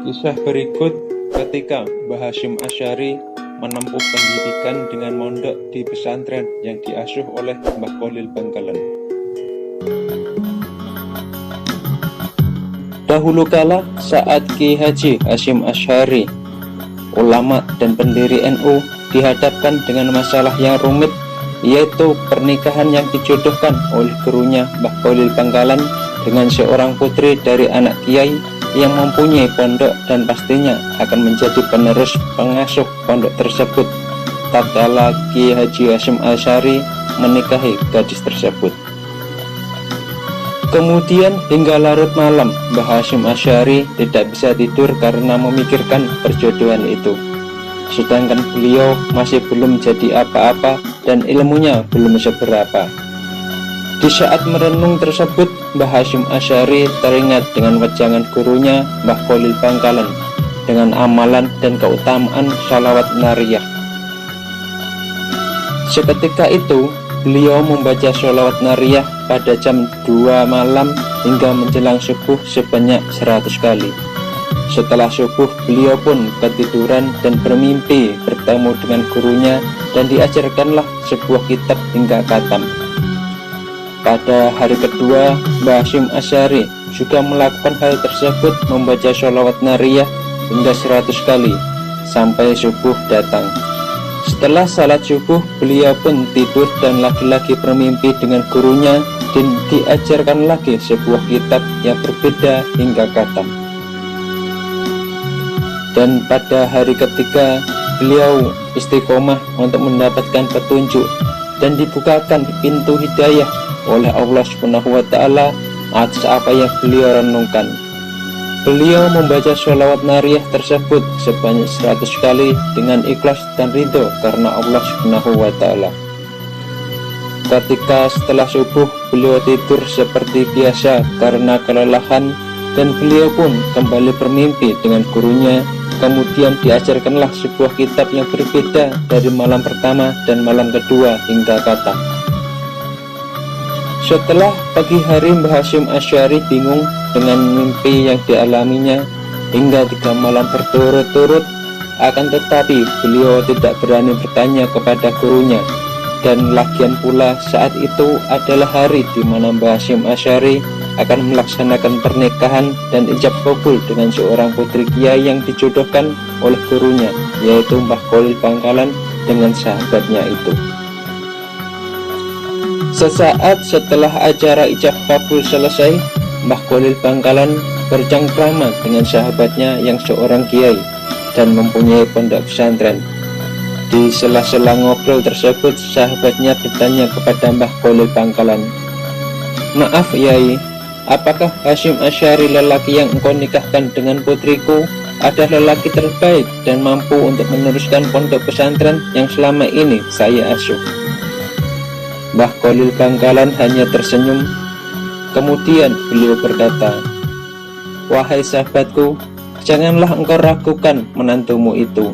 Kisah berikut ketika Mbah Hasyim Asy'ari menempuh pendidikan dengan mondok di pesantren yang diasuh oleh Mbah Kholil Bangkalan. Dahulu kala saat Ki Haji Hasyim Asy'ari, ulama dan pendiri NU, dihadapkan dengan masalah yang rumit, yaitu pernikahan yang dijodohkan oleh gurunya Mbah Kholil Bangkalan dengan seorang putri dari anak kiai yang mempunyai pondok dan pastinya akan menjadi penerus pengasuh pondok tersebut tatkala Ki Haji Hasyim Asy'ari menikahi gadis tersebut. Kemudian hingga larut malam Mbah Hasyim Asy'ari tidak bisa tidur karena memikirkan perjodohan itu, sedangkan beliau masih belum jadi apa-apa dan ilmunya belum seberapa. Di saat merenung tersebut, Mbah Hasyim Asy'ari teringat dengan wejangan gurunya Mbah Kholil Bangkalan dengan amalan dan keutamaan sholawat nariyah. Seketika itu, beliau membaca sholawat nariyah pada jam 2 malam hingga menjelang subuh sebanyak 100 kali. Setelah subuh, beliau pun ketiduran dan bermimpi bertemu dengan gurunya dan diajarkanlah sebuah kitab hingga khatam. Pada hari kedua, Mbah Hasyim Asy'ari juga melakukan hal tersebut, membaca sholawat nariyah hingga 100 kali sampai subuh datang. Setelah salat subuh, beliau pun tidur dan lagi-lagi bermimpi dengan gurunya dan diajarkan lagi sebuah kitab yang berbeda hingga khatam. Dan pada hari ketiga, beliau istiqomah untuk mendapatkan petunjuk dan dibukakan pintu hidayah oleh Allah Subhanahu wa Ta'ala atas apa yang beliau renungkan. Beliau membaca sholawat nariyah tersebut sebanyak 100 kali dengan ikhlas dan ridho karena Allah Subhanahu wa Ta'ala. Ketika setelah subuh, beliau tidur seperti biasa karena kelelahan dan beliau pun kembali bermimpi dengan gurunya. Kemudian diajarkanlah sebuah kitab yang berbeda dari malam pertama dan malam kedua hingga khatam. Setelah pagi hari, Mbah Hasyim Asy'ari bingung dengan mimpi yang dialaminya hingga 3 malam berturut-turut. Akan tetapi beliau tidak berani bertanya kepada gurunya. Dan lagian pula saat itu adalah hari di mana Mbah Hasyim Asy'ari akan melaksanakan pernikahan dan ijab kabul dengan seorang putri kiai yang dijodohkan oleh gurunya, yaitu Mbah Kholil Bangkalan dengan sahabatnya itu. Sesaat setelah acara ijab kabul selesai, Mbah Kholil Bangkalan bercengkrama dengan sahabatnya yang seorang kiai dan mempunyai pondok pesantren. Di sela-sela ngobrol tersebut, sahabatnya bertanya kepada Mbah Kholil Bangkalan, "Maaf Yai, apakah Hasyim Asy'ari lelaki yang engkau nikahkan dengan putriku adalah lelaki terbaik dan mampu untuk meneruskan pondok pesantren yang selama ini saya asuh?" Mbah Kholil Bangkalan hanya tersenyum. Kemudian beliau berkata, "Wahai sahabatku, janganlah engkau ragukan menantumu itu,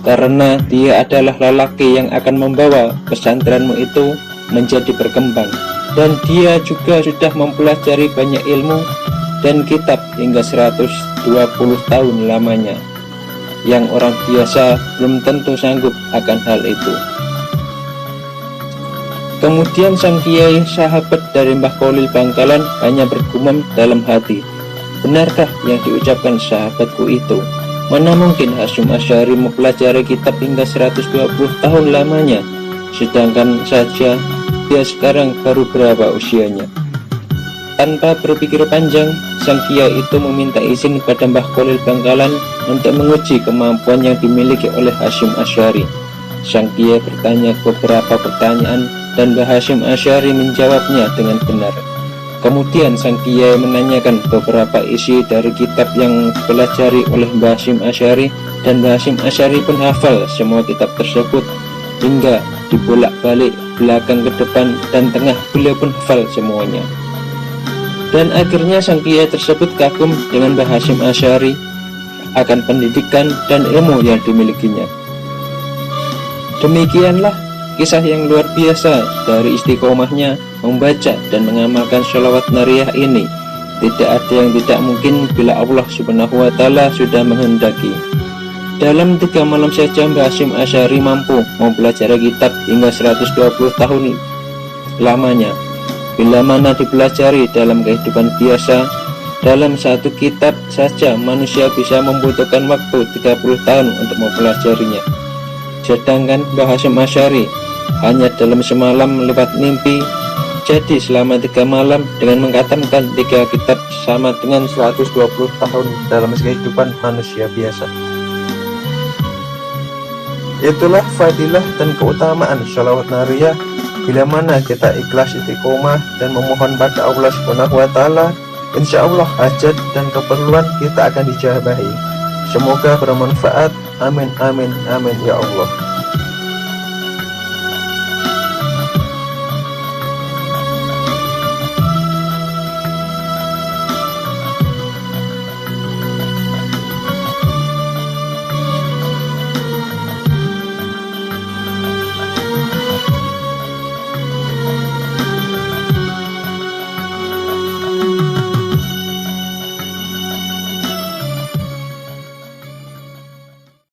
karena dia adalah lelaki yang akan membawa pesantrenmu itu menjadi berkembang, dan dia juga sudah mempelajari banyak ilmu dan kitab hingga 120 tahun lamanya, yang orang biasa belum tentu sanggup akan hal itu." Kemudian sang kiai, sahabat dari Mbah Kholil Bangkalan, hanya bergumam dalam hati, "Benarkah yang diucapkan sahabatku itu? Mana mungkin Hasyim Asy'ari mempelajari kitab hingga 120 tahun lamanya, sedangkan saja dia sekarang baru berapa usianya?" Tanpa berpikir panjang, sang kiai itu meminta izin kepada Mbah Kholil Bangkalan untuk menguji kemampuan yang dimiliki oleh Hasyim Asy'ari. Sang kiai bertanya beberapa pertanyaan dan Mbah Hasyim Asy'ari menjawabnya dengan benar. Kemudian sang kiai menanyakan beberapa isi dari kitab yang dipelajari oleh Mbah Hasyim Asy'ari, dan Mbah Hasyim Asy'ari pun hafal semua kitab tersebut hingga dibolak-balik belakang ke depan dan tengah, beliau pun hafal semuanya. Dan akhirnya sang kiai tersebut kagum dengan Mbah Hasyim Asy'ari akan pendidikan dan ilmu yang dimilikinya. Demikianlah kisah yang luar biasa dari istiqomahnya membaca dan mengamalkan sholawat nariyah ini Tidak ada yang tidak mungkin bila Allah Subhanahu wa Ta'ala sudah menghendaki. Dalam 3 malam saja Mbah Hasyim Asy'ari mampu mempelajari kitab hingga 120 tahun lamanya. Bila mana dipelajari dalam kehidupan biasa, dalam satu kitab saja manusia bisa membutuhkan waktu 30 tahun untuk mempelajarinya. Sedangkan Mbah Hasyim Asy'ari hanya dalam semalam lewat mimpi. Jadi selama 3 malam dengan mengkatamkan 3 kitab sama dengan 120 tahun dalam kehidupan manusia biasa. Itulah fadilah dan keutamaan sholawat nariyah. Bila mana kita ikhlas istiqomah dan memohon pada Allah Subhanahu wa Ta'ala, insya Allah hajat dan keperluan kita akan dijabahi. Semoga bermanfaat. Amin amin amin ya Allah.